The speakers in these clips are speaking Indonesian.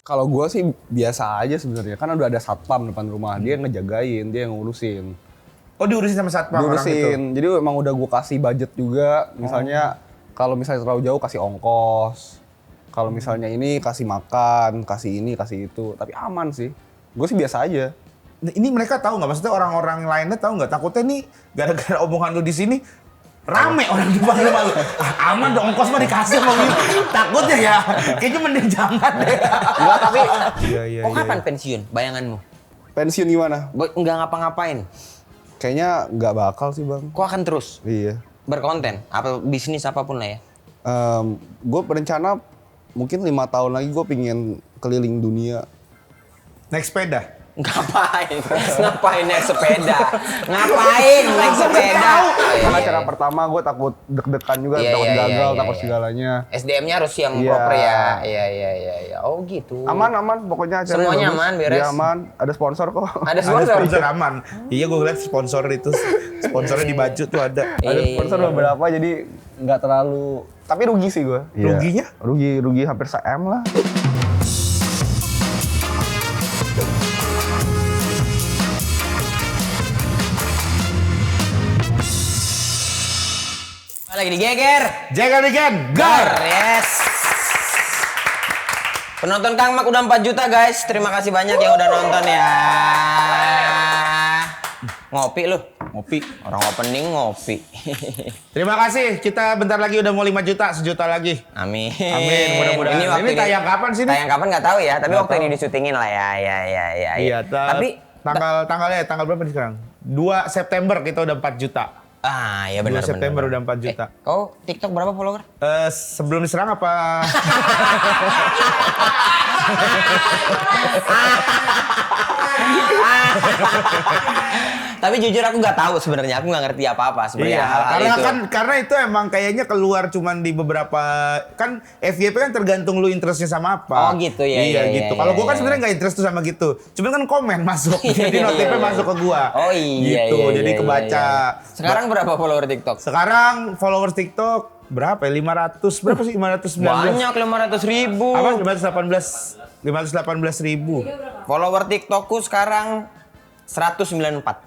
Kalau gue sih biasa aja sebenarnya, kan udah ada satpam depan rumah, dia ngejagain, dia yang ngurusin. Oh diurusin sama satpam orang itu? Diurusin, jadi emang udah gue kasih budget juga, misalnya kalau misalnya terlalu jauh kasih ongkos, kalau misalnya ini kasih makan, kasih ini, kasih itu, tapi aman sih. Gue sih biasa aja. Ini mereka tahu nggak? Maksudnya orang-orang lainnya tahu nggak? Takutnya nih gara-gara omongan lu di sini rame orang di depan rumah lu. Ah, aman dong, ongkos mah dikasih sama gitu. Takutnya ya, kayaknya mending jangan deh. Enggak, tapi Iya. Oh kapan pensiun? Bayanganmu? pensiun gimana? Nggak ngapa-ngapain? Kayaknya nggak bakal sih bang. Kok akan terus Iya. berkonten? Apa bisnis apapun lah ya? Gue berencana mungkin 5 tahun lagi gue pingin keliling dunia. Naik sepeda. Ngapain? Ngapain naik sepeda? Ngapain naik sepeda? Karena cara pertama gue takut deg-degan juga, Iya, takut iya, gagal, iya, takut iya. segalanya. SDM-nya harus yang Iya. proper ya. Iya. Oh gitu. Aman, pokoknya acaranya Semuanya bagus. aman, beres? Iya aman, ada sponsor kok. Ada Ada sponsor. sponsor aman. Iya gue liat sponsor itu. Sponsornya di baju tuh ada. Ada sponsor beberapa, jadi nggak terlalu. Tapi rugi sih gue. Ruginya? Rugi hampir se-M lah. Lagi digeger. Jaga again, Gar. gar. Yes. Penonton Kang Mak udah 4 juta guys. Terima kasih banyak yang udah nonton ya. Ngopi lu. Ngopi. Orang opening ngopi. Terima kasih. Kita bentar lagi udah mau 5 juta, sejuta lagi. Amin. Amin, mudah-mudahan. Ini tayang kapan sih, nih? Tayang kapan nggak tahu ya, tapi Nggak waktu tahu. ini disyutingin lah ya. Iya, Tapi tanggal berapa nih sekarang? 2 September kita udah 4 juta. ya 2 benar. September udah 4 juta. Kau TikTok berapa follower? Sebelum diserang apa? Tapi jujur aku nggak tahu sebenarnya, aku nggak ngerti apa-apa sebenarnya Iya, hal-hal karena itu. karena itu emang kayaknya keluar cuman di beberapa kan FYP kan tergantung lu interestnya sama apa. Oh, gitu, ya, Iya ya, gitu. ya, Kalau ya, gua kan ya. sebenarnya nggak interest tuh sama gitu. Cuman kan komen masuk, Iya, jadi iya, notifnya iya. masuk ke gua. Oh iya. Gitu, iya, jadi iya, kebaca. iya. Sekarang berapa follower TikTok? Sekarang followers TikTok berapa ya? 500 berapa sih? 519. Banyak 500.000. Apa? 518.000. Follower TikTokku sekarang 194.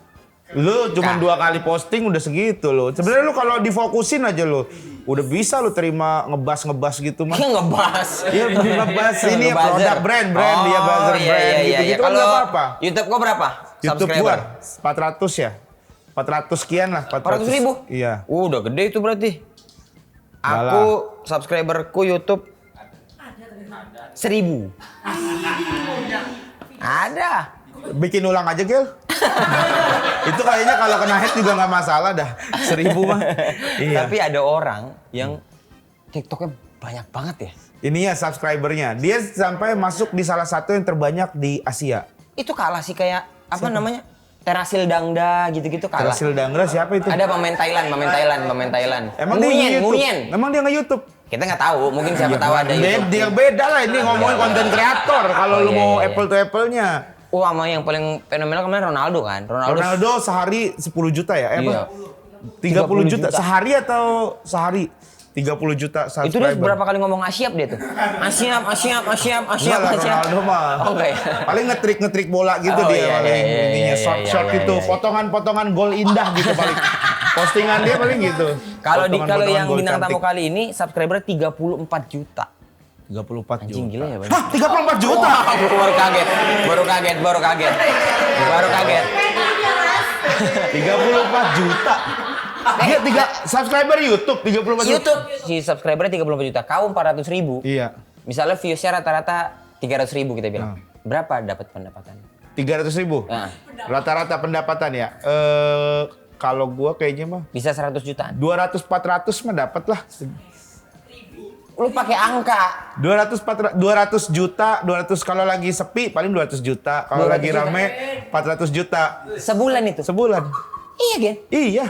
Lu cuma Nah. 2 kali posting udah segitu lo. Sebenarnya lu kalau difokusin aja lo, udah bisa lu terima ngebas gitu mah. Ngebahas. Iya, ngebahas ini ya, Ngebuzzer. produk brand, dia buzzer iya, brand iya, gitu-gitu iya. kan Kalau nggak apa-apa. YouTube gua berapa? YouTube Subscriber? gua 400 ya. 400 sekian lah, 400.000? Iya. Udah gede itu berarti. Aku subscriberku YouTube 1.000. Ada. Bikin ulang aja, Gel. Itu kayaknya kalau kena hack juga nggak masalah dah. 1.000 mah. Iya. Tapi ada orang yang TikToknya banyak banget ya. Ini ya subscribernya. Dia sampai masuk di salah satu yang terbanyak di Asia. Itu kalah sih kayak apa namanya? Terasil Dangda gitu-gitu kalah. Terasil Dangra siapa itu? Ada pemain Thailand. Emang dia Nguyen. nge-YouTube? Emang dia nge-YouTube? Kita nggak tahu, mungkin siapa tahu ada YouTube. Dia beda lah ini ngomongin konten kreator. Kalau lu iya, mau iya. apple to apple-nya. Sama yang paling fenomenal kemarin Ronaldo kan. Ronaldo sehari 10 juta ya? Iya. 30 juta. juta. Sehari atau sehari? 30 juta subscriber. Itu dia berapa kali ngomong Asyap dia tuh? Asyap. Enggak lah, Ronaldo mah. Oh enggak ya? Paling ngetrik gue gitu Oh, dia iya, paling iya, ininya iya, short iya, gitu, iya, iya. potongan-potongan gol indah gitu paling. Postingan dia paling gitu. Kalau Potongan-potongan yang gol bintang tamu cantik. kali ini subscriber 34 juta. 34 Anjing juta. gila ya, Bang. Hah, 34 juta? Wah, baru kaget. 34 juta. Dia 3 subscriber YouTube 34 juta. YouTube si subscribernya 34 juta, kau 400.000. Iya. Misalnya viewsnya rata-rata 300.000 kita bilang. Berapa dapat pendapatan? 300.000. Nah, Rata-rata pendapatan ya. Kalau gua kayaknya mah bisa 100 jutaan. 200-400 mah dapat lah. Lu pakai angka. 200 juta, 200 kalau lagi sepi paling 200 juta. Kalau 200 lagi juta. rame 400 juta Sebulan itu. sebulan. Iya, Gen. Iya.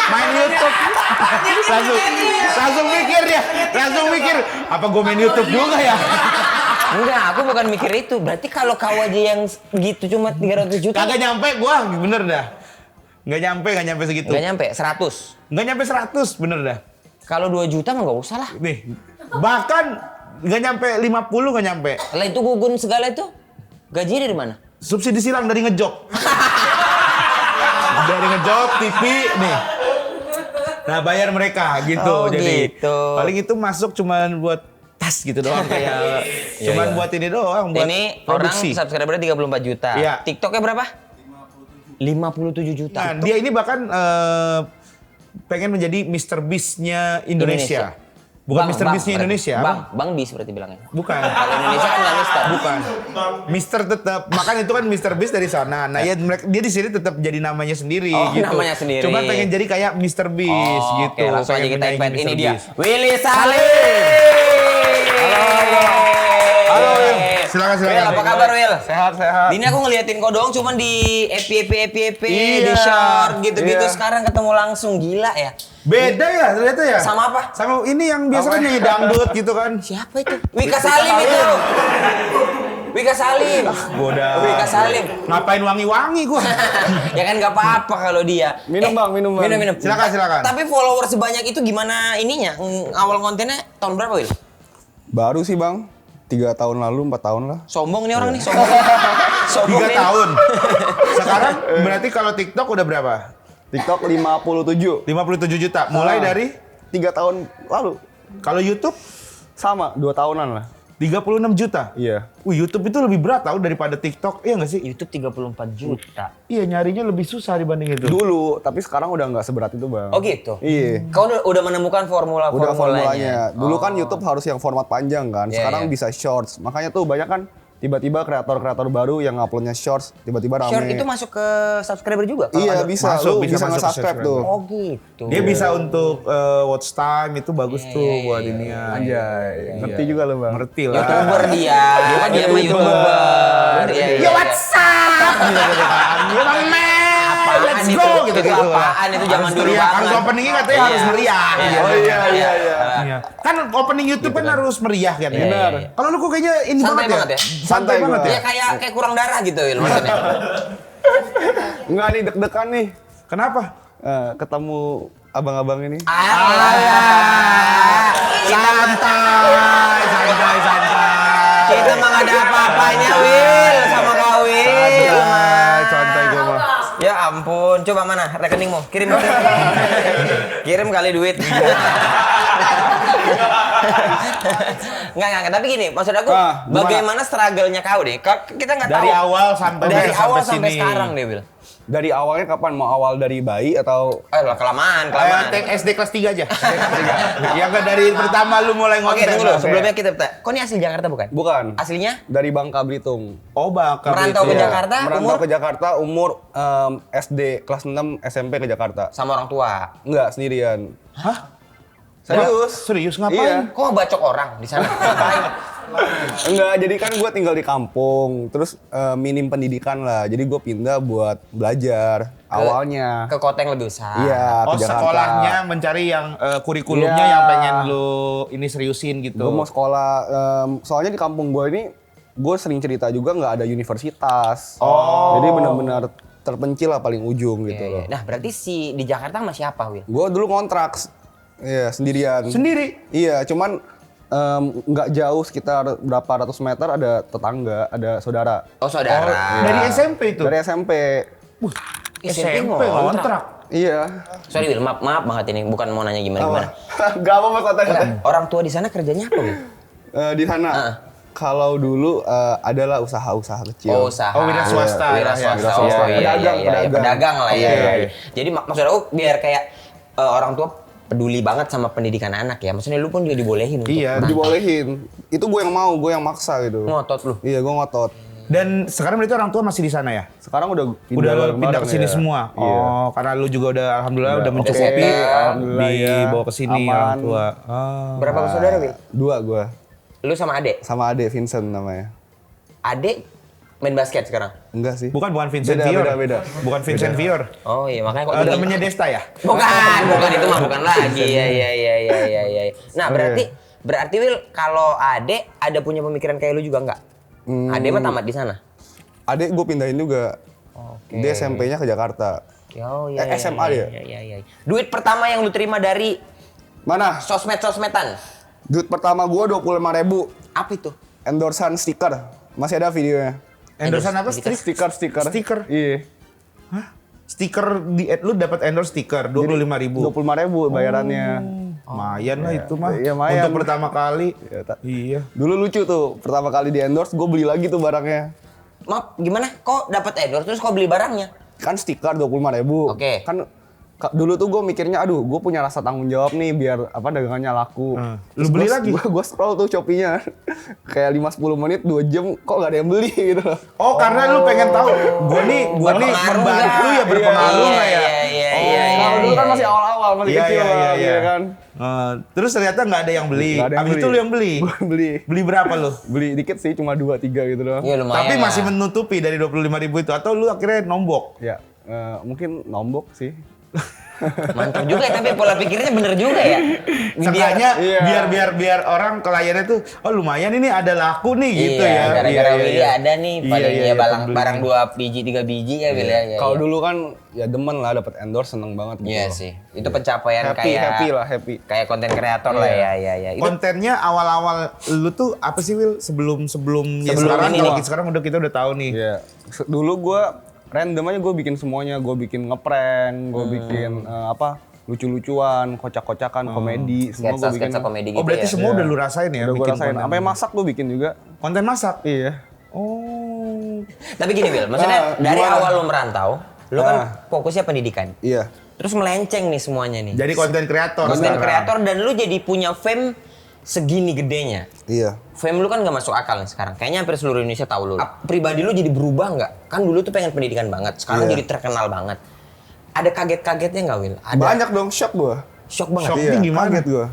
Main YouTube. Langsung mikir ya. Langsung mikir, apa gue main YouTube juga ya? Enggak, aku bukan mikir itu. Berarti kalau kau aja yang gitu cuma 300 juta. Kagak nyampe gua, bener dah. Nggak nyampe segitu. Nggak nyampe 100. Nggak nyampe 100, bener dah. Kalau 2 juta mah nggak usah lah. Nih, bahkan nggak nyampe 50 nggak nyampe. Lah itu gugun segala itu. Gajinya dari mana? Subsidi silang dari ngejob. Dari ngejob, TV, nih. Nah bayar mereka gitu. Oh, Jadi gitu. paling itu masuk cuman buat tas gitu doang kayak cuman buat ini doang buat Ini produksi. orang subscribernya 34 juta. Iya. TikToknya berapa? 57 juta. Nah, dia ini bahkan pengen menjadi Mr. Beast-nya Indonesia. Bukan Mr. Beast-nya Indonesia. Bang Beast berarti bilangnya. Bukan. Kalau Indonesia kan nggak Mister. Bukan. Mister tetap. Makanya itu kan Mr. Beast dari sana. Nah, ya dia di sini tetap jadi namanya sendiri Oh, gitu. namanya sendiri. Cuma pengen jadi kayak Mr. Beast Oh, gitu. Oke, langsung aja Pengen kita menyaingi invite. Mr. Ini dia. Beast. Willy Salim. Halo, Will. Silakan. Will, apa kabar, Will? Sehat. Ini aku ngeliatin kau doang cuman di FYP, Iya. di short gitu-gitu. Iya. Sekarang ketemu langsung, gila ya. Beda ya ternyata ya? Sama apa? Sama ini yang biasa kan nyanyi dangdut gitu kan. Siapa itu? Wika Salim itu. Wika Salim. Udah. Wika Salim. Ngapain wangi-wangi gua? Ya kan nggak apa-apa kalau dia. Minum, Bang, minum, Bang. Minum. Silakan. Tapi follower sebanyak itu gimana ininya? Awal kontennya tahun berapa, Will? Baru sih Bang, 3 tahun lalu, 4 tahun lah. Sombong nih orang nih, sombong. 3 tahun. Sekarang berarti kalau TikTok udah berapa? TikTok 57. 57 juta. Mulai dari 3 tahun lalu. kalau YouTube Sama, 2 tahunan lah. 36 juta. Iya. YouTube itu lebih berat tau daripada TikTok. Iya nggak sih? YouTube 34 juta. Iya, nyarinya lebih susah dibanding itu. Dulu, tapi sekarang udah nggak seberat itu Bang. Oh gitu? Iya. Kau udah menemukan Udah formulanya. formulanya. Dulu kan YouTube harus yang format panjang kan. Iya, Sekarang iya. bisa shorts. Makanya tuh banyak kan tiba-tiba kreator-kreator baru yang uploadnya shorts tiba-tiba rame. Short itu masuk ke subscriber juga? Kalau Iya ada- bisa, Masuk, lu bisa bisa masuk ke nge-subscribe tuh. Oh gitu. Dia bisa untuk watch time itu bagus tuh buat ini ya. Anjay, ngerti juga lu Bang. Ngerti lah. YouTuber dia mah YouTuber. Iya, Ya WhatsApp gitu kan. Ya Bang Mel, Apaan let's itu? go gitu Itu apaan? Itu zaman Harus dulu meriah. banget. Kan openingnya katanya harus meriah. Iya. Oh iya. Iya. Kan opening YouTube kan harus meriah kan ya. Benar. Kalau lu kok kayaknya ini Santai banget banget ya. ya? Santai Santai banget gua. ya. Ya kayak kurang darah gitu Will maksudnya. Enggak nih deg-degan nih. Kenapa? Ketemu abang-abang ini. Santai. Kita mah nggak ada apa-apanya Will sama kau Will. Santai gue mah. Ya ampun, coba mana rekeningmu? Kirim. Kirim kali duit. Enggak, tapi gini, maksud aku Gimana? bagaimana struggle-nya kau deh? Kita nggak tahu. Dari awal sampai Dari awal sini. sampai sekarang deh, Will. Dari awalnya kapan? Mau awal dari bayi atau Lah kelamaan. SD kelas 3 aja. Ya kan dari pertama lu mulai Oke, ngonten. tunggu dulu. Oke. Sebelumnya kita bertanya. Kau ini asli Jakarta bukan? bukan? Aslinya? Dari Bangka Belitung. Oh, bakal Merantau ke gitu. Jakarta, Merantau umur? ke Jakarta umur SD kelas 6 SMP ke Jakarta. Sama orang tua. Enggak, sendirian. Hah? Serius? Serius Iya. ngapain? Kok ngebacok orang di sana? Ngapain? Enggak, jadi kan gue tinggal di kampung, terus minim pendidikan lah. Jadi gue pindah buat belajar awalnya. Ke kota yang lebih besar. Iya, Oh, ke Jakarta. sekolahnya mencari yang kurikulumnya Iya. yang pengen lu ini seriusin gitu. Gue mau sekolah, soalnya di kampung gue ini, gue sering cerita juga nggak ada universitas. Oh. Jadi benar-benar terpencil lah paling ujung gitu Iya, loh. iya. Nah, berarti di Jakarta sama siapa, Will? Gue dulu kontrak, iya sendirian. Sendiri? Iya, cuman nggak jauh sekitar berapa ratus meter ada tetangga, ada saudara. Oh, saudara. Dari SMP itu? Dari SMP. SMP ngontrak. Iya. Sorry, Will, maaf banget ini. Bukan mau nanya gimana. Gak apa-apa katanya. Orang tua di sana kerjanya apa, Will? Di sana. Kalau dulu adalah usaha-usaha kecil. Oh, usaha. Oh, wira swasta. Wira Ya, swasta. wira swasta. Oh, iya, Pedagang, iya, iya. pedagang. Pedagang lah ya. Iya, Iya. Jadi maksud aku biar kayak orang tua peduli banget sama pendidikan anak ya. Maksudnya lu pun juga dibolehin untuk Iya. Dibolehin. Itu gue yang mau, gue yang maksa gitu. ngotot lu. Iya, gue ngotot. Dan sekarang berarti orang tua masih di sana ya? Sekarang udah Udah pindah bareng-bareng ke sini ya. semua. Iya. Oh, karena lu juga udah alhamdulillah udah mencukupi settle. Alhamdulillah, ya. dibawa ke sini Aman. orang tua. Oh. Berapa bersaudara, Will? 2 gue. Lu sama adek? Sama adek Vincent namanya. Adek main basket sekarang? Enggak sih. Bukan Vincent Beda, Vior. beda. Bukan Vincent Vior. Oh iya, makanya kok tinggal- Temennya Desta ya? Bukan itu mah bukan lagi. Iya. Nah, berarti Will kalau adek ada punya pemikiran kayak lu juga enggak? Adek mah tamat di sana. Adek gue pindahin juga. Oke. Dia SMP-nya ke Jakarta. Oke. Oh iya. SMA dia. Iya. Duit pertama yang lu terima dari Mana? sosmed-sosmedan. Duit pertama gua 25.000. Apa itu? Endorsean stiker. Masih ada videonya. Endorsean apa? Stiker. Stiker. Iya. Stiker di lu dapat endorse stiker 25.000. 25.000 bayarannya. Lumayan lah itu mah. Iya, lumayan. Untuk pertama kali. Iya. Dulu lucu tuh, pertama kali di endorse gue beli lagi tuh barangnya. Maaf, gimana? Kok dapat endorse terus kok beli barangnya? Kan stiker 25.000. Oke. Kan dulu tuh gue mikirnya, aduh gue punya rasa tanggung jawab nih biar apa dagangannya laku. Lu beli lagi? Gue scroll tuh Shopee-nya. Kayak 5-10 menit, 2 jam kok gak ada yang beli gitu loh. Oh, karena lu pengen tahu. Gua nih Berpengaruh membantu nggak? ya berpengaruh Iya, nggak ya? Iya. Kalau dulu kan masih awal-awal, masih kecil lah, gitu kan. Terus ternyata nggak ada yang beli. Nggak ada yang Abis itu beli. lu yang beli. Gue beli. Beli berapa lu? Beli dikit sih, cuma 2-3 gitu loh. Iya lumayan. Tapi lah. masih menutupi dari 25.000 itu atau lu akhirnya nombok? Ya, mungkin nombok sih. Mantap juga ya, tapi pola pikirnya bener juga ya. Seenggaknya Iya. biar orang kliennya tuh oh lumayan ini ada laku nih gitu ya. Gara-gara Iya, Willy iya. ada nih, paling Iya, ya pembeli. barang 2 biji 3 biji ya Willy ya. Kalau dulu kan ya demen lah dapat endorse, seneng banget gitu. Iya loh. sih. Itu pencapaian Happy, kayak happy lah, happy. Kayak konten kreator lah ya. Itu Kontennya awal-awal lu tuh apa sih Will sebelum ya Sebelum sekarang ini kalau nih. sekarang kita udah tahu nih. Iya. Dulu gue random aja gue bikin semuanya. Gue bikin ngeprank, gue bikin lucu-lucuan, kocak-kocakan, komedi, semua gue bikin. sketsa komedi gitu Oh berarti ya. semua udah lu rasain ya Udah gue bikin rasain. konten. Sampai masak gue bikin juga. Konten masak. Iya. Oh. Tapi gini Will, maksudnya dari gimana? awal lu merantau, lu kan fokusnya pendidikan. Iya. Terus melenceng nih semuanya nih. Jadi konten kreator. Konten sekarang. kreator dan lu jadi punya fame segini gedenya. Iya. Fame lu kan gak masuk akal nih sekarang. Kayaknya hampir seluruh Indonesia tahu lu. Pribadi lu jadi berubah nggak? Kan dulu tuh pengen pendidikan banget, sekarang Iya. jadi terkenal banget. Ada kaget-kagetnya nggak Will? Ada Banyak dong, shock gue. shock banget. Shock. Iya, Ini gimana? kaget gue.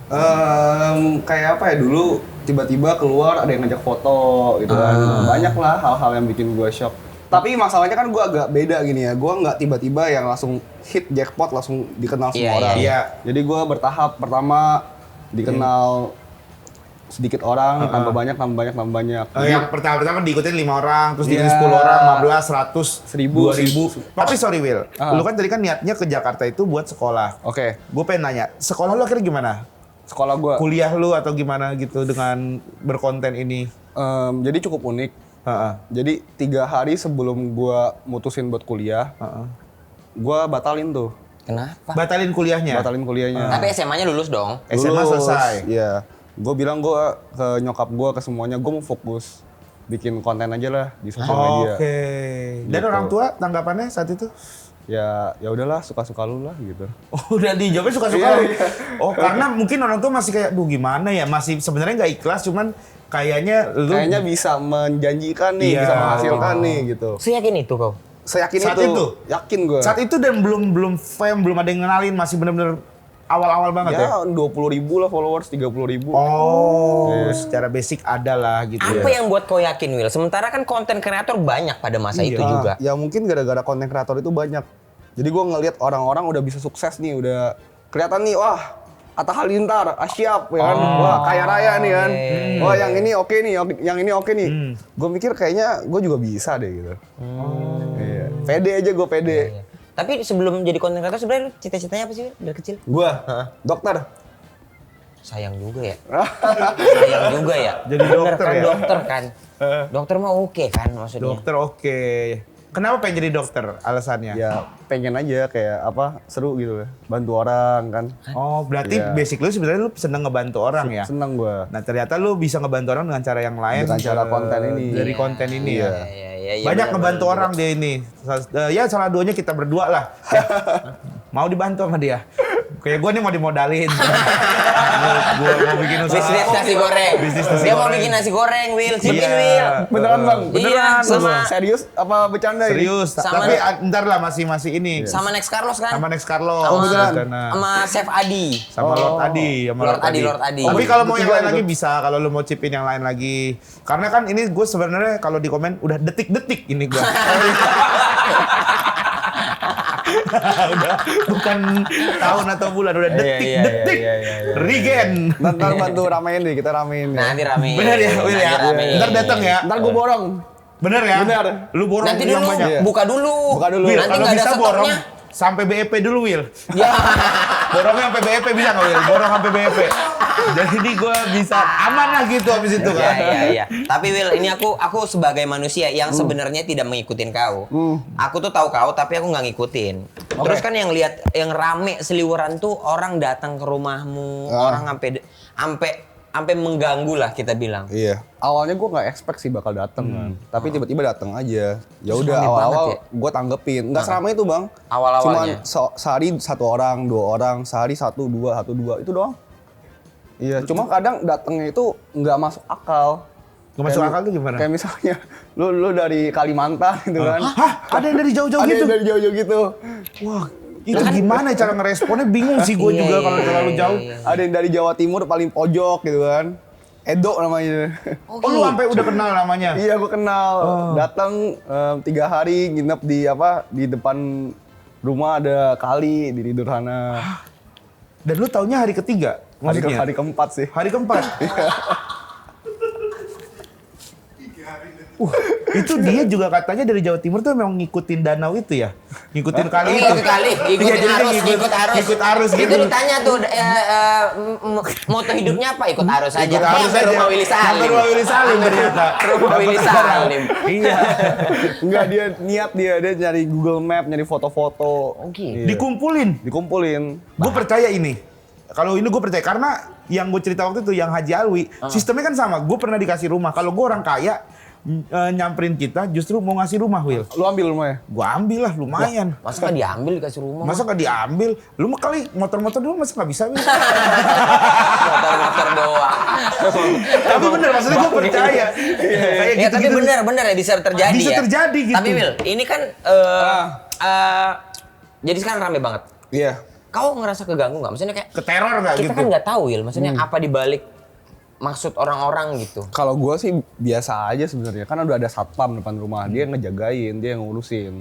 Kayak apa ya, dulu tiba-tiba keluar ada yang ngajak foto gitu kan. Banyak lah hal-hal yang bikin gue shock. Tapi masalahnya kan gue agak beda gini ya. Gue nggak tiba-tiba yang langsung hit jackpot langsung dikenal semua Iya, orang. iya. Jadi gue bertahap. Pertama dikenal sedikit orang, tambah banyak. Jadi, Yang pertama diikutin 5 orang, terus diikutin Iya. 10 orang, 15, 100, 1000, 2000. Tapi sorry Will, lu kan tadi kan niatnya ke Jakarta itu buat sekolah. Oke, Gue pengen nanya, sekolah lu akhirnya gimana? sekolah gue Kuliah lu atau gimana gitu dengan berkonten ini? jadi cukup unik. Heeh. Jadi 3 hari sebelum gue mutusin buat kuliah, gue batalin tuh. Kenapa? Batalin kuliahnya? Batalin kuliahnya. Tapi SMA-nya lulus dong. SMA Lulus, selesai? Iya. Gue bilang gue ke nyokap gue, ke semuanya, gue mau fokus bikin konten aja lah di sosial media. Oke. Dan Gitu. orang tua tanggapannya saat itu? Ya udahlah, suka-suka lu lah gitu. Oh, udah dijawabnya suka-suka Iya, lu? iya. Oh, karena mungkin orang tua masih kayak, duh gimana ya, masih sebenarnya nggak ikhlas, cuman kayaknya lu... Kayaknya bisa menjanjikan nih, Iya. bisa menghasilkan nih gitu. Seyakin itu kau? Seyakin Saat itu, itu? yakin gue. Saat itu dan belum fame, belum ada yang ngenalin, masih bener-bener awal-awal banget ya? Ya 20.000 lah followers, 30.000. Oh, secara basic ada lah gitu Apa ya. yang buat kau yakin Will? Sementara kan konten kreator banyak pada masa itu Ah, juga. Ya mungkin gara-gara konten kreator itu banyak. Jadi gue ngelihat orang-orang udah bisa sukses nih, udah kelihatan nih, wah Atta Halilintar, siap ya kan, wah kaya raya nih kan, wah yang ini oke nih, yang ini oke nih. Gue mikir kayaknya gue juga bisa deh gitu. Iya. Pede aja gue pede. Iya. Tapi sebelum jadi konten kreator sebenarnya lu cita-citanya apa sih Will? Dari kecil? Gue dokter. Sayang juga ya. Sayang juga ya. Jadi Bener dokter kan, ya? Dokter kan. Dokter mah oke kan maksudnya. Dokter oke. Kenapa pengen jadi dokter alasannya? Ya pengen aja kayak apa seru gitu, bantu orang kan. Oh, berarti Iya. basic lu sebenarnya lu seneng ngebantu orang ya? Seneng gue. Nah, ternyata lu bisa ngebantu orang dengan cara yang lain. Dengan cara konten ini. Dari konten ini ya. Iya, Banyak bener, ngebantu bener. orang dia ini. Ya salah duanya kita berdua lah. Ya. Mau dibantu sama dia. Kayak gue nih mau dimodalin. Gue mau bikin usaha. Bisnis nasi goreng. Bisnis nasi Dia mau goreng. bikin nasi goreng, Will. Bikin, Iya. Will. Beneran bang? Iya, sama Serius apa bercanda ini? Serius. Sama- Tapi ntar lah masih ini. sama Next Carlos kan? Sama Next Carlos. Oh, beneran? Sama Chef Adi. Sama Lord Adi, sama Lord Adi. Tapi kalau mau yang Bertiga lain itu. lagi bisa, kalau lu mau chipin yang lain lagi. Karena kan ini gue sebenarnya kalau di komen udah detik-detik ini gue. Udah bukan tahun atau bulan, udah detik-detik. Regen. Ntar bantu ramein deh, kita ramein ya. Nanti ramein. Bener ya, Will ya? Nanti ramein. Ntar datang ya. Ntar gue borong. Bener ya? Bener. Lu borong Nanti yang dulu, banyak. Iya. buka dulu. Buka dulu. Will, Nanti kalau nggak ada bisa stoknya. sampai BEP dulu, Will. Ya. Borongnya sampai BEP bisa nggak, Will? Borong sampai BEP. Jadi gue bisa aman lah gitu habis itu kan. Iya. Tapi Will, ini aku sebagai manusia yang sebenarnya tidak mengikutin kau. Aku tuh tahu kau, tapi aku nggak ngikutin. Terus kan yang lihat yang rame seliweran tuh orang datang ke rumahmu, orang sampai mengganggu lah kita bilang. Iya. Awalnya gue nggak expect sih bakal dateng kan. Tapi tiba-tiba dateng aja. Ya Terus udah rame awal-awal banget ya? gue tanggepin. Nggak seramai itu bang. Awal-awalnya. Cuman sehari 1 orang, 2 orang, sehari 1, 2, 1, 2 itu doang. Iya. Cuma kadang datengnya itu nggak masuk akal. Nggak masuk akal tuh gimana? Kayak misalnya lu dari Kalimantan gitu kan. Hah? Ada yang dari jauh-jauh Ada gitu? yang dari jauh-jauh gitu. Wah, itu gimana cara ngeresponnya bingung sih gue juga kalau terlalu jauh. Ada yang dari Jawa Timur paling pojok gitu kan. Edo namanya. Oh, lu sampai udah kenal namanya? Iya, gue kenal. Datang 3 hari nginep di depan rumah ada kali di tidur sana. Dan lu taunya hari ketiga? Maksudnya? Hari keempat sih. Hari keempat? Itu dia juga katanya dari Jawa Timur tuh memang ngikutin danau itu ya? Ngikutin kali itu? Ngikut arus gitu. Itu ditanya tuh, moto hidupnya apa? Ikut arus aja. Ikut arus Sampai aja. Rumah Willy Salim. Sampai Rumah Willy Salim ternyata. Rumah Willy Salim. Iya. Enggak, dia nyari Google Map, nyari foto-foto. Oke. Iya. Dikumpulin. Gue percaya ini. Kalau ini gue percaya karena yang gue cerita waktu itu yang Haji Alwi, sistemnya kan sama. Gue pernah dikasih rumah. Kalau gue orang kaya nyamperin kita justru mau ngasih rumah, Will. Lu ambil rumahnya? Gue ambil lah lumayan. Masa nggak diambil dikasih rumah? Masa nggak diambil? Lu mah kali motor-motor dulu masa nggak bisa, Will? Motor doang. Tapi bener, maksudnya gue percaya. Kayak Ya tapi bener ya bisa terjadi Bisa ya. terjadi gitu. Tapi Will, ini kan jadi sekarang rame banget. Iya. Kau ngerasa keganggu nggak? Maksudnya kayak Keteror nggak gitu? kita kan nggak tahu Will. Maksudnya apa dibalik maksud orang-orang gitu. Kalau gue sih biasa aja sebenarnya. Kan udah ada satpam depan rumah. Dia ngejagain, dia yang ngurusin.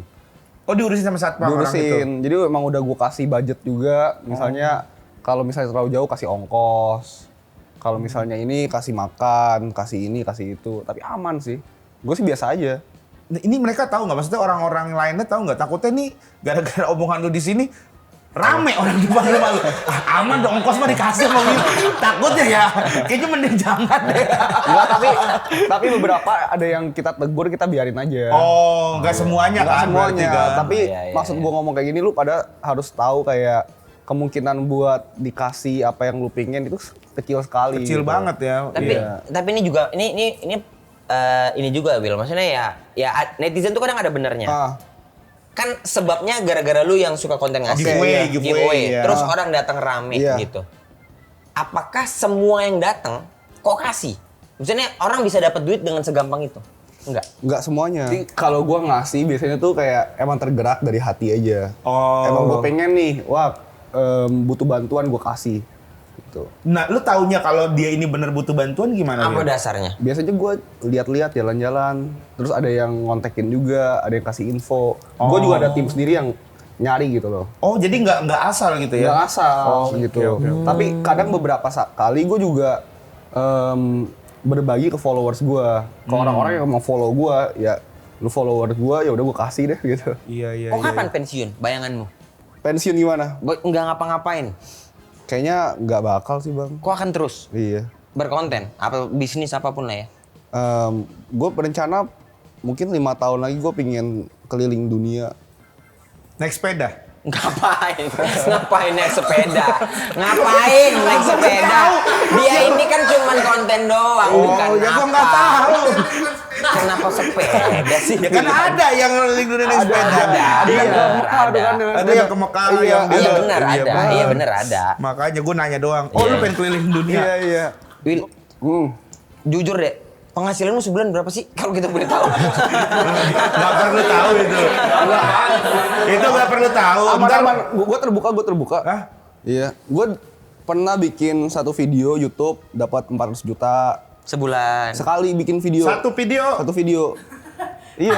Oh diurusin sama satpam orang itu? Diurusin. Jadi emang udah gue kasih budget juga. Misalnya kalau misalnya terlalu jauh kasih ongkos. Kalau misalnya ini kasih makan, kasih ini, kasih itu. Tapi aman sih. Gue sih biasa aja. Nah, ini mereka tahu nggak? Maksudnya orang-orang lainnya tahu nggak? Takutnya nih gara-gara omongan lu di sini rame orang di depan rumah lu. Aman dong, ongkos mah dikasih sama lu. Takutnya ya, kayaknya mending jangan deh. Enggak, tapi beberapa ada yang kita tegur, kita biarin aja. Oh, nggak semuanya Nggak kan? semuanya, berarti kan? tapi Iya, maksud gue ngomong kayak gini lu pada harus tahu kayak kemungkinan buat dikasih apa yang lu pingin itu kecil sekali. Kecil gitu. banget ya. Tapi ini juga ini juga Will. Maksudnya ya netizen tuh kadang ada benernya. Kan sebabnya gara-gara lu yang suka konten ngasih giveaway, ya. Terus orang datang rame gitu. Apakah semua yang datang kok kasih? Maksudnya orang bisa dapat duit dengan segampang itu? Enggak semuanya. Jadi kalau gua ngasih biasanya tuh kayak emang tergerak dari hati aja. Oh. Emang gua pengen nih, butuh bantuan gua kasih. Gitu. Nah, lu taunya kalau dia ini bener butuh bantuan gimana? Apa Will? dasarnya? Biasanya gue lihat-lihat jalan-jalan, terus ada yang ngontekin juga, ada yang kasih info. Gue juga ada tim sendiri yang nyari gitu loh. Oh, jadi nggak asal gitu ya? Nggak asal gitu. oke. Tapi kadang beberapa kali gue juga berbagi ke followers gue. Ke orang-orang yang mau follow gue, ya lu follower gue ya udah gue kasih deh gitu. Iya. Kok kapan pensiun? Bayanganmu? Pensiun gimana? Nggak ngapa-ngapain? Kayaknya nggak bakal sih bang. Kok akan terus Iya. berkonten? Apa bisnis apapun lah ya? Gue berencana mungkin 5 tahun lagi gue pingin keliling dunia. Naik sepeda? Ngapain? Ngapain naik sepeda? Ngapain naik sepeda? Dia ini kan cuman konten doang, bukan ya gua apa. nggak tahu. Kenapa sepeda sih? Ya kan ada yang keliling dunia naik sepeda. Ada yang ke Mekah, Iya, Iya benar ada. benar. Iya benar ada. Makanya gue nanya doang. Oh, lu pengen keliling dunia? Iya. Will, jujur deh, penghasilanmu sebulan berapa sih? Kalau kita boleh tahu. Gak perlu tahu itu. Itu gak perlu tahu. Aman. Gue terbuka. Hah? Iya. Gue pernah bikin satu video YouTube dapat 400 juta. Sebulan. Sekali bikin video. Satu video. Iya.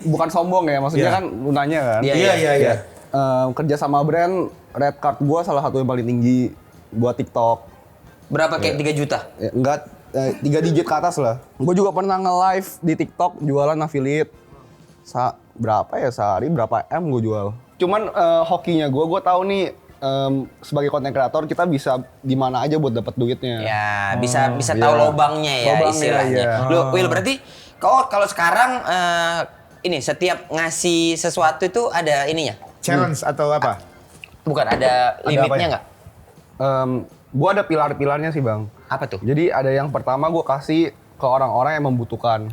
Bukan sombong ya, maksudnya Iya. kan lu nanya kan. Iya. Kerja sama brand, red card gue salah satu yang paling tinggi buat TikTok. Berapa kayak 3 juta? Ya, enggak, 3 digit ke atas lah. Gue juga pernah nge-live di TikTok jualan affiliate. Berapa ya sehari berapa M gue jual. Cuman hokinya gue tahu nih sebagai konten kreator kita bisa di mana aja buat dapat duitnya. Ya, bisa tahu iya. lobangnya ya Lobangnya, istilahnya. iya. Lu Will, berarti kalau sekarang ini setiap ngasih sesuatu itu ada ininya? Challenge atau apa? Bukan, ada limitnya nggak? Gue ada pilar-pilarnya sih bang. Apa tuh? Jadi ada yang pertama gue kasih ke orang-orang yang membutuhkan.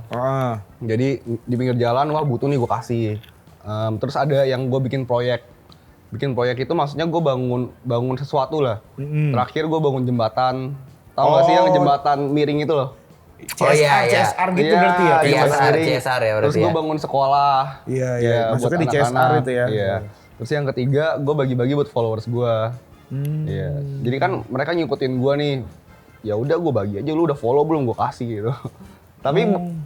Jadi di pinggir jalan, wah butuh nih gue kasih. Terus ada yang gue bikin proyek. Bikin proyek itu maksudnya gue bangun sesuatu lah. Terakhir gue bangun jembatan. Tahu nggak sih yang jembatan miring itu loh? CSR gitu berarti ya? CSR ya berarti Terus gue ya. bangun sekolah. Iya. buat Masuknya di CSR anak-anak. itu ya? Iya. Terus yang ketiga gue bagi-bagi buat followers gue. Iya. Jadi kan mereka ngikutin gue nih. Ya udah gue bagi aja, lu udah follow belum gue kasih gitu. Tapi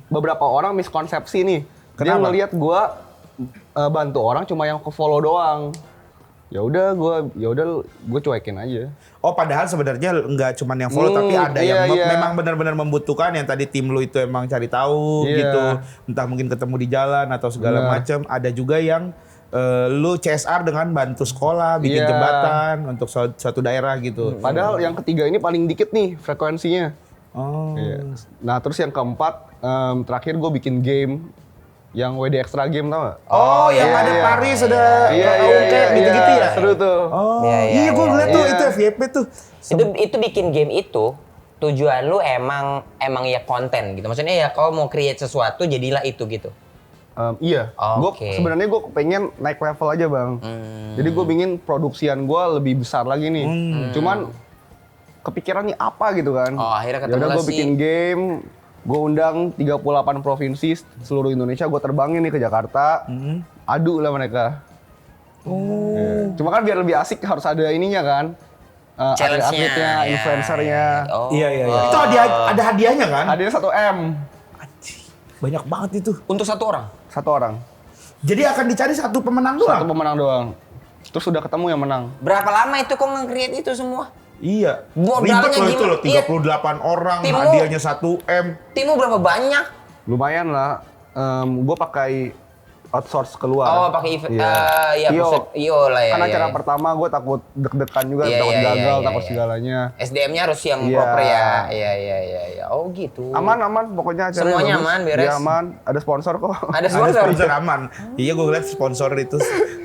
beberapa orang miskonsepsi nih. Dia Kenapa? ngelihat gue bantu orang cuma yang ke follow doang. Ya udah gue cuekin aja. Oh padahal sebenarnya nggak cuma yang follow tapi ada yang iya. memang benar-benar membutuhkan yang tadi tim lu itu emang cari tahu Iya. gitu. Entah mungkin ketemu di jalan atau segala Benar. macam. Ada juga yang lu CSR dengan bantu sekolah, bikin Iya. jembatan untuk suatu daerah gitu. Padahal yang ketiga ini paling dikit nih frekuensinya. Oh. Iya. Nah terus yang keempat, terakhir gue bikin game yang WD Extra Game tau gak? Oh, yang Iya, ada iya. Paris, ada Aungke gitu-gitu ya? Seru tuh. Oh, Iya, iya gue ngeliat tuh iya. itu FYP tuh. Itu bikin game itu tujuan lu emang ya konten gitu. Maksudnya ya kalau mau create sesuatu jadilah itu gitu. Iya, Oke. sebenarnya gue pengen naik level aja bang. Jadi gue ingin produksian gue lebih besar lagi nih. Cuman kepikiran nih apa gitu kan. Oh, akhirnya ketemu Yaudah lah gue si- bikin game, gue undang 38 provinsi seluruh Indonesia, gue terbangin nih ke Jakarta. Adu lah mereka. Iya. Cuma kan biar lebih asik harus ada ininya kan. Challenge-nya, Atlet-atletnya, ya, influencernya. ya. Oh. Iya. Itu ada hadiahnya kan? Hadiahnya 1 M. Banyak banget itu. Untuk satu orang. 1 orang. Jadi akan dicari satu pemenang doang? Satu pemenang doang. Terus udah ketemu yang menang. Berapa lama itu kok nge-create itu semua? Iya. Modalnya Ribet loh itu loh, gimana? 38 orang, Timmu- hadiahnya 1 M. Timmu berapa banyak? Lumayan lah. Gue pakai outsource keluar. Oh, pakai event. Iya, Io. maksud Io lah ya. Karena iya, acara iya. pertama gue takut deg-degan juga, Iya, takut iya, gagal, iya, takut iya. segalanya. SDM-nya harus yang Iya. proper ya. Iya. Oh gitu. Aman, pokoknya acaranya Semuanya bagus. aman, beres? Iya aman, ada sponsor kok. Ada Ada sponsor. sponsor aman. Iya gue ngeliat sponsor itu.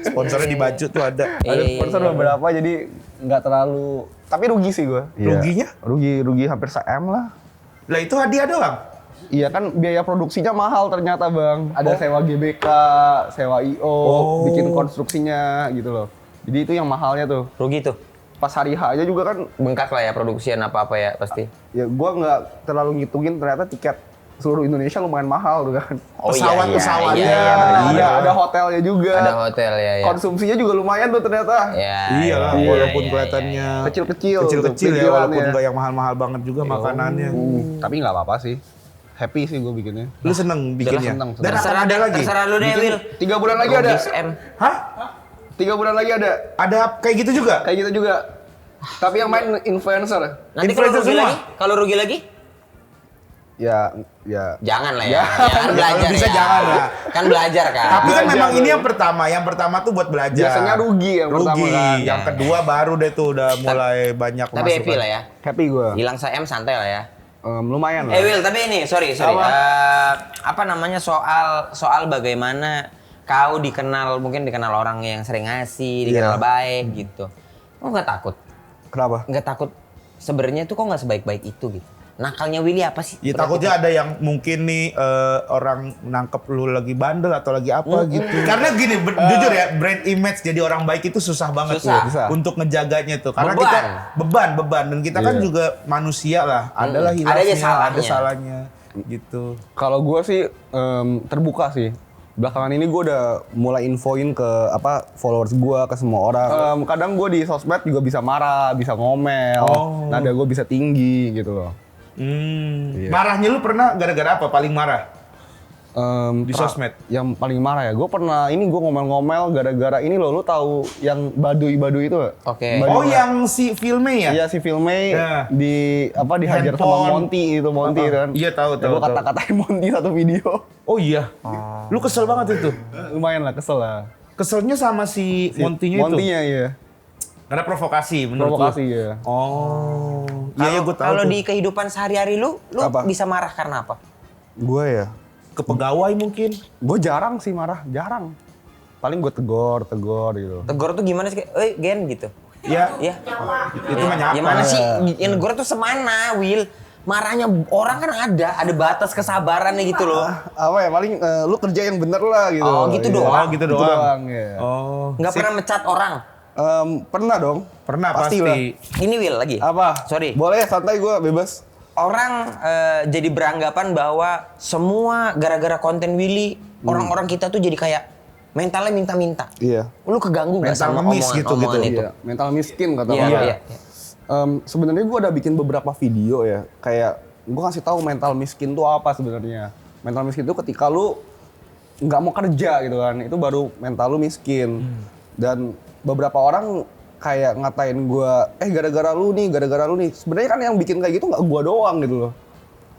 Sponsornya di baju tuh ada. Ada sponsor beberapa jadi nggak terlalu, tapi rugi sih gue. Ruginya? Rugi hampir 1 M lah. Lah itu hadiah doang? Iya kan biaya produksinya mahal ternyata bang. Ada sewa GBK, sewa IO, bikin konstruksinya gitu loh. Jadi itu yang mahalnya tuh. Rugi tuh. Pas hari H aja juga kan, Bengkak lah ya produksian apa-apa ya pasti. ya gua nggak terlalu ngitungin ternyata tiket seluruh Indonesia lumayan mahal tuh kan. Oh Pesawat-pesawatnya. iya, Iya. Ada hotelnya juga. Ada hotel ya. Konsumsinya juga lumayan tuh ternyata. Iya lah, walaupun kelihatannya Kecil-kecil. kecil-kecil ya, pikirannya. walaupun nggak yang mahal-mahal banget juga makanannya. Tapi nggak apa-apa sih. Happy sih gue bikinnya. Lu seneng bikinnya? seneng. Dan akan ada lagi? Terserah lu deh, Will. 3 bulan lagi ada. Rugi M. Hah? 3 bulan lagi ada. Ada kayak gitu juga? Kayak gitu juga. Tapi yang main influencer. Nanti kalau Influencer rugi semua? lagi? Kalau rugi lagi? Ya. Jangan lah ya. Kan belajar Kalau bisa ya. jangan lah. Kan belajar kan. Tapi kan Belajar memang tuh. ini yang pertama. Yang pertama tuh buat belajar. Biasanya rugi yang pertama kan. Yang kedua baru deh tuh udah mulai banyak Tapi happy lah ya. Happy gue. Hilang M santai lah ya. Lumayan lah. Will, tapi ini sorry. Apa? Apa namanya soal bagaimana kau mungkin dikenal orang yang sering ngasih, dikenal baik gitu. Kok nggak takut? Kenapa? Nggak takut sebenarnya tuh kok nggak sebaik-baik itu gitu. Nakalnya Willy apa sih? Ya takutnya ada yang mungkin nih orang nangkep lu lagi bandel atau lagi apa gitu. Karena gini, jujur ya, brand image jadi orang baik itu susah banget Susah. tuh Susah. untuk ngejaganya tuh. Karena Beban. kita beban dan kita kan Iya. juga manusia lah. Adalah Ada aja hilafnya, ada salahnya. salahnya gitu. Kalau gue sih terbuka sih. Belakangan ini gue udah mulai infoin ke followers gue, ke semua orang. Kadang gue di sosmed juga bisa marah, bisa ngomel, nada gue bisa tinggi gitu loh. Iya. Marahnya lu pernah gara-gara apa? Paling marah? Di sosmed? Yang paling marah ya, gue pernah gue ngomel-ngomel gara-gara ini loh, lu tahu yang Baduy itu gak? Oke. Oh yang si filmnya ya? Iya si Filme Ya. dihajar Handphone. sama Monty itu kan. Iya, tahu. Gue kata-katain Monty satu video. Oh iya? Lu kesel banget itu? Lumayan lah, kesel lah. Keselnya sama si Monty-nya itu? Monty-nya iya. Karena provokasi menurut Provokasi lu? ya. Oh. Iya, gue tahu. Kalau tuh. di kehidupan sehari-hari lu Apa? bisa marah karena apa? Gue ya. Ke pegawai mungkin? Gue jarang sih marah, jarang. Paling gue tegor gitu. Tegur tuh gimana sih? Gen gitu. Iya. Ya. Itu mah nyapa. Gimana sih? Yang negur tuh semana, Will? Marahnya orang kan ada batas kesabarannya gitu loh. Apa ya, paling lu kerja yang bener lah gitu. Oh, gitu Iya. doang? Gitu doang. ya. Oh. Nggak pernah mecat orang. Pernah dong. Pernah Pasti pasti. lah. Ini Will lagi. Apa? Sorry. Boleh, santai gue, bebas. Orang jadi beranggapan bahwa semua gara-gara konten Willy, orang-orang kita tuh jadi kayak mentalnya minta-minta. Iya. Lu keganggu nggak Mental sama ngemis omongan, gitu, omongan gitu. itu? Iya, mental miskin kata Iya, orang. iya. Sebenarnya gue udah bikin beberapa video ya, kayak gue kasih tahu mental miskin tuh apa sebenarnya. Mental miskin itu ketika lu nggak mau kerja gitu kan, itu baru mental lu miskin. Dan beberapa orang kayak ngatain gue, gara-gara lu nih. Sebenarnya kan yang bikin kayak gitu nggak gue doang gitu loh.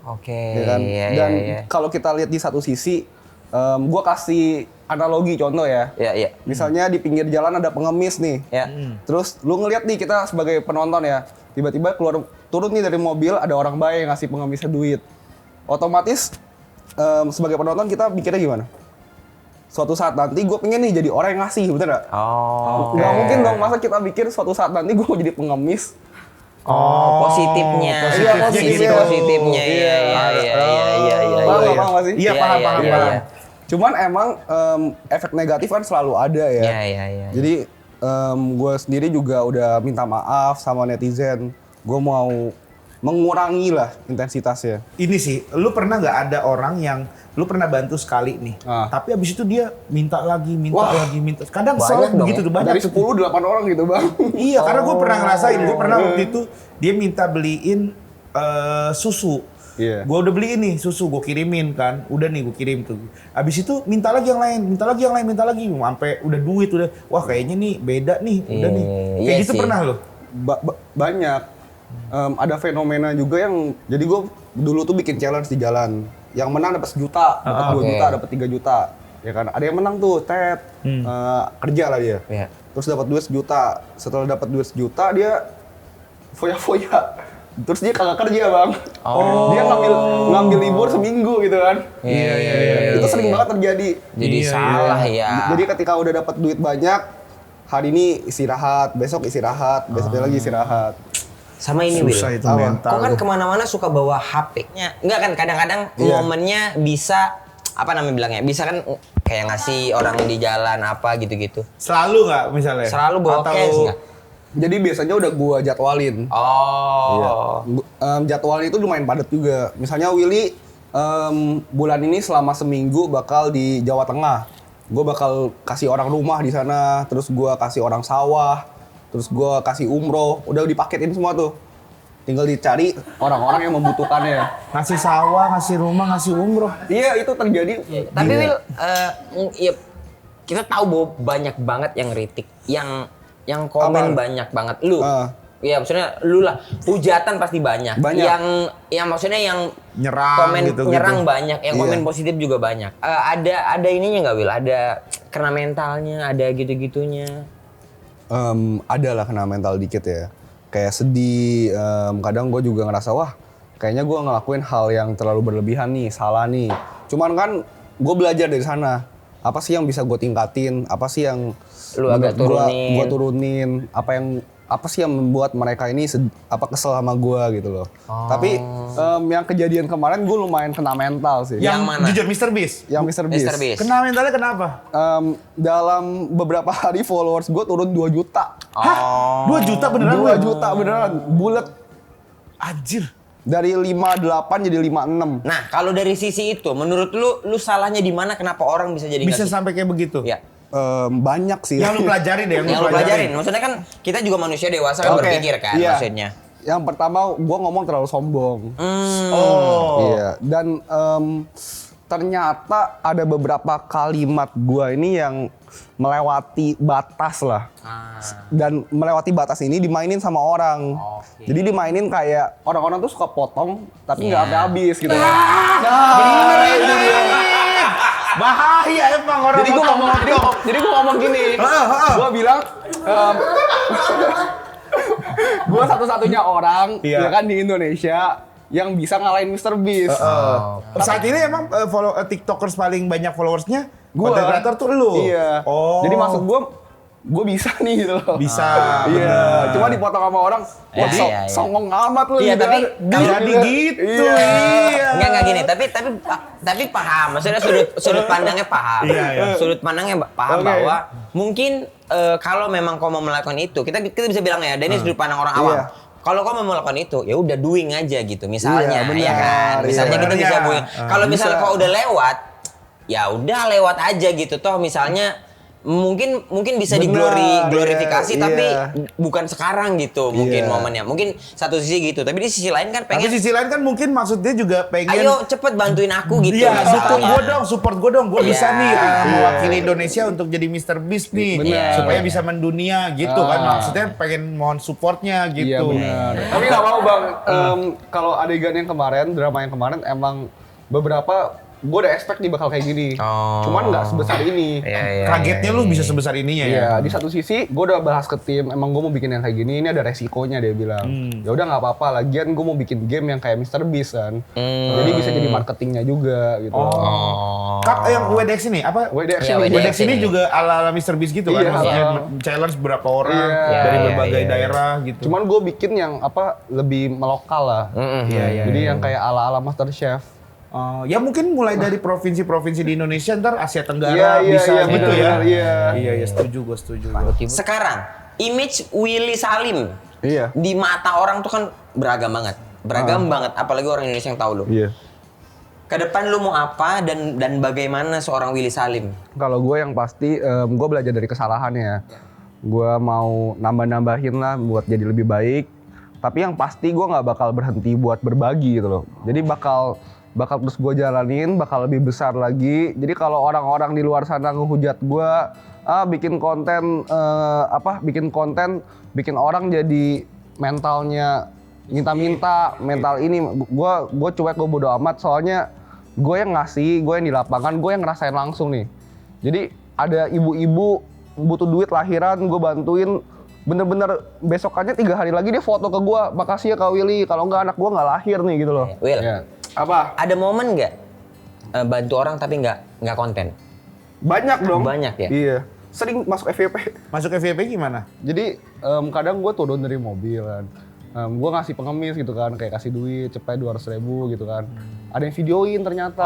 Oke. Ya kan? Iya, Dan iya. kalau kita lihat di satu sisi, gue kasih analogi contoh ya. Iya, iya. Misalnya di pinggir jalan ada pengemis nih. Ya. Terus lu ngeliat nih, kita sebagai penonton ya, tiba-tiba turun nih dari mobil, ada orang baik yang ngasih pengemisnya duit. Otomatis sebagai penonton kita mikirnya gimana? Suatu saat nanti gue pengen nih jadi orang yang ngasih, bener gak? Oh. Nggak mungkin dong, masa kita mikir suatu saat nanti gue mau jadi pengemis. Positifnya. Iya, Sisi positifnya. positifnya. Iya, iya. Paham nggak, paham nggak sih? Iya, paham. Iya. Cuman emang efek negatif kan selalu ada ya. Iya. Jadi gue sendiri juga udah minta maaf sama netizen. Gue mau mengurangi lah intensitasnya. Ini sih, lu pernah nggak ada orang yang lu pernah bantu sekali nih, tapi abis itu dia minta lagi. Kadang selalu dong begitu ya. tuh, banyak. Dari 10, 8 orang gitu bang. Iya, karena gue pernah ngerasain, gue pernah waktu itu dia minta beliin susu. Iya. Gue udah beliin nih susu, gue kirimin kan, udah nih gue kirim tuh. Abis itu minta lagi yang lain, sampai udah duit udah, wah kayaknya nih beda nih, udah nih. Kayak Iya gitu sih. pernah lo? Banyak. Ada fenomena juga yang, jadi gue dulu tuh bikin challenge di jalan. Yang menang dapat 1 juta, dapat 2 juta, dapat 3 juta. Ya kan, ada yang menang tuh, kerja lah dia. Iya. Terus dapat duit 1 juta. Setelah dapat duit 1 juta dia foya-foya. Terus dia kagak kerja bang. Dia ngambil libur seminggu gitu kan. Iya. Itu sering banget terjadi. Jadi salah ya. Jadi ketika udah dapat duit banyak, hari ini istirahat, besok istirahat, besoknya lagi istirahat. Sama ini Will. Susah itu Apa? mental. Kok kan kemana-mana suka bawa HP-nya? Enggak kan, kadang-kadang Iya. momennya bisa, apa namanya bilangnya, bisa kan kayak ngasih orang di jalan apa gitu-gitu. Selalu nggak misalnya? Selalu bawa Atau- cash nggak? Jadi biasanya udah gua jadwalin. Oh. Jadwalnya itu lumayan padat juga. Misalnya Willy bulan ini selama seminggu bakal di Jawa Tengah. Gue bakal kasih orang rumah di sana, terus gua kasih orang sawah, terus gua kasih umroh. Udah dipaketin semua tuh. Tinggal dicari orang-orang yang membutuhkannya. Ngasih sawah, ngasih rumah, ngasih umroh. Iya, itu terjadi. Tapi Will, ya, kita tahu bahwa banyak banget yang kritik, yang komen Apaan? banyak banget. Lu, Ah. ya maksudnya lu lah, hujatan pasti banyak. Banyak. Yang maksudnya yang Nyerang komen gitu-gitu. nyerang banyak, yang komen Iya. positif juga banyak. Ada ininya nggak Will? Ada kena mentalnya, ada gitu-gitunya. Ada lah kena mental dikit ya. Kayak sedih, kadang gue juga ngerasa, wah kayaknya gue ngelakuin hal yang terlalu berlebihan nih, salah nih. Cuman kan gue belajar dari sana. Apa sih yang bisa gue tingkatin? Apa sih yang Lu agak turunin. Gue turunin? Apa sih yang membuat mereka ini kesel sama gue gitu loh. Tapi yang kejadian kemarin gue lumayan kena mental sih. Yang mana? Jujur Mr. Beast. Yang Mr. Beast. Mr. Beast. Kena mentalnya kenapa? Dalam beberapa hari followers gue turun 2 juta. Hah? 2 juta beneran? 2 juta beneran, bulat. Anjir. Dari 58 jadi 56. Nah, kalau dari sisi itu, menurut lu salahnya di mana? Kenapa orang bisa jadi Bisa ngasih? sampai kayak begitu? Ya. Banyak sih. Yang lu pelajari deh, Yang lu pelajarin. Maksudnya kan kita juga manusia dewasa kan Oke, berpikir kan iya. maksudnya. Yang pertama, gue ngomong terlalu sombong. Oh. Iya. Dan ternyata ada beberapa kalimat gua ini yang melewati batas lah. Dan melewati batas ini dimainin sama orang. Jadi dimainin kayak orang-orang tuh suka potong tapi nggak sampai habis gitu kan. Nah, itu dia. Bahaya emang orang Jadi gua ngomong gini. Gua bilang gua satu-satunya orang ya kan di Indonesia yang bisa ngalahin Mr. Beast. Saat ini emang TikTokers paling banyak followersnya Gua. content creator tuh lu. Iya. Jadi maksud gue bisa nih gitu loh. Bisa. Iya. Cuma dipotong sama orang. Wah, Iya. songong amat lu. Iya, gitu tapi kan. Jadi gitu. Iya. Enggak gini, tapi paham. Maksudnya sudut pandangnya paham. Iya. Sudut pandangnya paham Oke. bahwa mungkin kalau memang kau mau melakukan itu, kita bisa bilang ya, Denny sudut pandang orang awam. Iya. Kalau kau mau melakukan itu, ya udah doing aja gitu. Misalnya, Iya, benar. ya kan. Misalnya Iya. kita bisa Iya. doing. Kalau misalnya Bisa. kau udah lewat, ya udah lewat aja gitu. Toh misalnya mungkin bisa Benar, glorifikasi iya, tapi iya. bukan sekarang gitu mungkin Iya. momennya. Mungkin satu sisi gitu, tapi di sisi lain kan Tapi pengen sisi lain kan mungkin maksudnya juga pengen ayo cepet bantuin aku gitu. Iya, dukung misalnya. gue dong, support gue dong. Gue Iya. bisa nih mewakili Indonesia untuk jadi Mr. Beast nih. Benar. Supaya bisa mendunia gitu kan. Maksudnya pengen mohon supportnya Iya gitu. benar. Tapi nggak mau bang. Kalau adegan yang kemarin, drama yang kemarin emang beberapa gue udah expect nih bakal kayak gini. Oh. Cuman nggak sebesar ini. Iya. Kagetnya lu bisa sebesar ininya ya. Iya, di satu sisi gue udah bahas ke tim, emang gue mau bikin yang kayak gini, ini ada resikonya dia bilang. Ya udah nggak apa-apa, lagian gue mau bikin game yang kayak Mr. Beast kan. Jadi bisa jadi marketingnya juga gitu. Kak, yang WDX ini apa? WDX Iya, ini. WDX. WDX ini juga ala-ala Mr. Beast gitu kan? Iya. Maksudnya challenge berapa orang Iya. dari Iya, berbagai iya. daerah gitu. Cuman gue bikin yang apa lebih melokal lah. Iya. Jadi yang kayak ala-ala Master Chef. Ya mungkin mulai dari provinsi-provinsi di Indonesia, ntar Asia Tenggara Iya, iya, bisa iya, gitu benar, ya. iya. Iya, setuju gue setuju. Sekarang image Willy Salim Iya. di mata orang tuh kan beragam banget. Beragam banget, apalagi orang Indonesia yang tahu lo. Iya. Ke depan lu mau apa dan bagaimana seorang Willy Salim? Kalau gue yang pasti, gue belajar dari kesalahannya. Gue mau nambah-nambahin lah buat jadi lebih baik. Tapi yang pasti gue nggak bakal berhenti buat berbagi gitu loh. Jadi bakal terus gue jalanin, bakal lebih besar lagi. Jadi kalau orang-orang di luar sana ngehujat gue, bikin konten bikin orang jadi mentalnya minta-minta, mental ini. Gue cuek, gue bodo amat. Soalnya gue yang ngasih, gue yang di lapangan, gue yang ngerasain langsung nih. Jadi ada ibu-ibu butuh duit lahiran, gue bantuin. Bener-bener besokannya 3 hari lagi dia foto ke gue, makasih ya Kak Willy, kalau nggak anak gue nggak lahir nih gitu loh. Will, Ya. Apa? ada momen nggak bantu orang tapi nggak konten? Banyak dong. Banyak ya? Iya. Sering masuk FYP. Masuk FYP gimana? Jadi kadang gue turun dari mobil kan. Gue ngasih pengemis gitu kan, kayak kasih duit cepet 200.000 gitu kan. Ada yang videoin ternyata.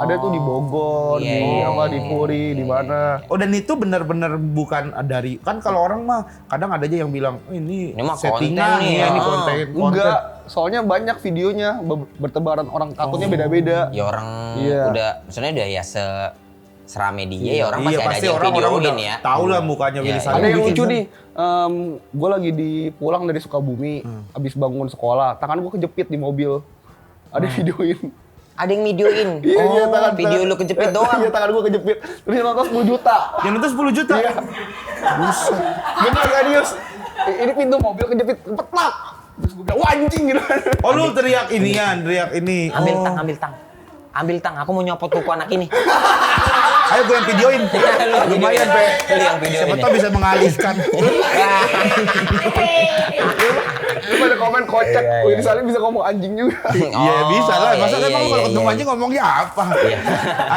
Ada tuh di Bogor, Iya, di Puri, di mana. Oh, dan itu benar-benar bukan dari, kan kalau orang mah kadang ada aja yang bilang, oh, ini Ini mah settingan konten nih, ya, ini ah. konten. Enggak, soalnya banyak videonya bertebaran orang akunnya beda-beda. Ya orang Iya. udah, maksudnya udah ya serame dia ya orang Iya, pasti ada pasti aja yang orang-orang videoin udah ya. tahu lah mukanya Willy Iya, Salim. Ada yang bikin lucu kan. nih, gue lagi pulang dari Sukabumi, abis bangun sekolah, tangan gue kejepit di mobil. Ada yang videoin. Ada yang videoin. Iya, tangan Video lu kejepit doang. Iya, tangan gue kejepit. Terus yang nonton 10 juta. Yang nonton 10 juta? Iya. Bener serius. Ini pintu mobil kejepit, petak. Terus gue bilang, wah anjing gitu. Oh, lu teriak inian, teriak ini. Ambil Oh. tang, ambil tang. Ambil tang, aku mau nyopot kuku anak ini. Ayo gue yang videoin. Lu yang Lumayan, videoin. Pe. Lu yang videoin Siapa ya. tau bisa mengalihkan. Terus ada komen kocak, Willy Salim bisa ngomong anjing juga. Iya, bisa lah. Masa iya, emang iya, kalau ketemu iya. anjing ngomongnya apa?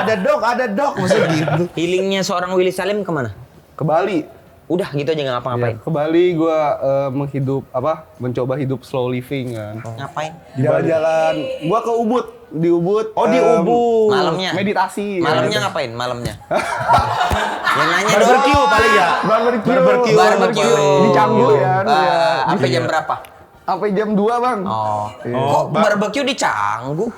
Ada dok, maksudnya gitu. Healingnya seorang Willy Salim kemana? Ke Bali. Udah gitu aja nggak ngapa-ngapain. Ke Bali gue mencoba hidup slow living kan. Ngapain? Jalan-jalan, gue ke Ubud, di Ubud. Oh, di Ubud. Malamnya. Meditasi. Malamnya ngapain? Malamnya. Yang nanya Barbecue dong. paling ya? Barbecue. Barbecue. Di Canggu ya. Sampai jam berapa? Sampai jam 2 bang. Oh. Iya. Kok barbecue di Canggu?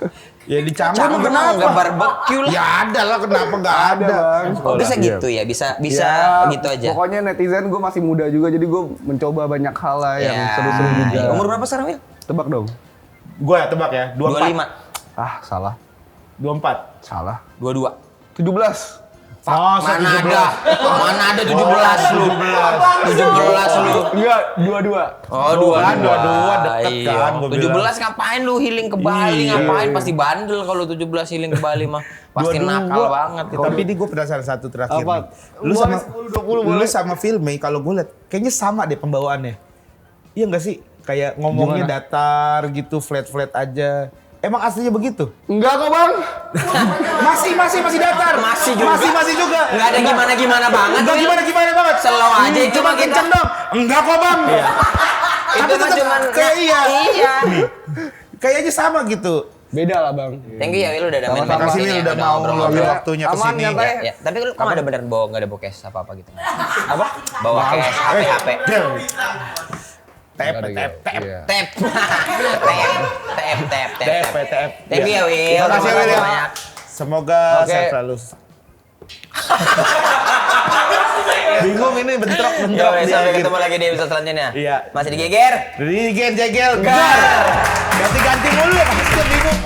Ya di Canggu Canggu emang kenapa kenapa? nggak barbecue lah? Ya ada lah, kenapa nggak ada? Bang. Oh, bisa gitu ya? Bisa Ya, gitu aja. Pokoknya netizen gue masih muda juga, jadi gue mencoba banyak hal lah yang Ya, seru-seru juga. iya. Umur berapa sekarang, Wil? Tebak dong. Gue ya tebak ya, 24. 25. Ah, salah. 24. Salah. 22. 17. Oh, Mana ada 17 lu. 17 lu. Enggak, 22. Oh, 22 deket Iya. kan, gua 17 ngapain lu healing ke Bali? Iya. Ngapain pasti bandel kalau 17 healing ke Bali mah. Pasti 22. nakal banget. Tapi ini gue penasaran satu terakhir. Apa? nih. Lu sama 10, 20 lu boleh. sama Filme kalau gue liat kayaknya sama deh pembawaannya. Iya nggak sih? Kayak ngomongnya Gimana? datar gitu, flat aja. Emang aslinya begitu? Enggak kok, Bang. masih datar. Masih juga. Masih juga. Nggak ada gimana-gimana banget. Enggak Wil. gimana banget. Slow aja itu Coba mah kita. kenceng dong. Enggak kok, Bang. Itu Tapi mah tetep cuman kayak iya. Iya. Kayaknya sama gitu. Beda lah, Bang. Thank you ya Wil udah Sama-sama. main-main Makasih kesini Wil ya, udah mau ngobrol-ngobrol. ngeluangin ngobrol. waktunya ke Aman, sini. nyantai. Ya, tapi lu kamu ada beneran bawa nggak ada bawa cash apa gitu? Apa? Bawa cash, HP. Tep. Iya. Tap. Tap. TF. Thank you ya Wil. Terima kasih, Wil, ya. banyak. Semoga Oke. sehat selalu. Bingung ini bentrok Ya dia udah, sampai gitu. ketemu lagi di episode selanjutnya. Iya. Masih digeger. Jadi jegel, gar. Ganti-ganti mulu, pasti bingung.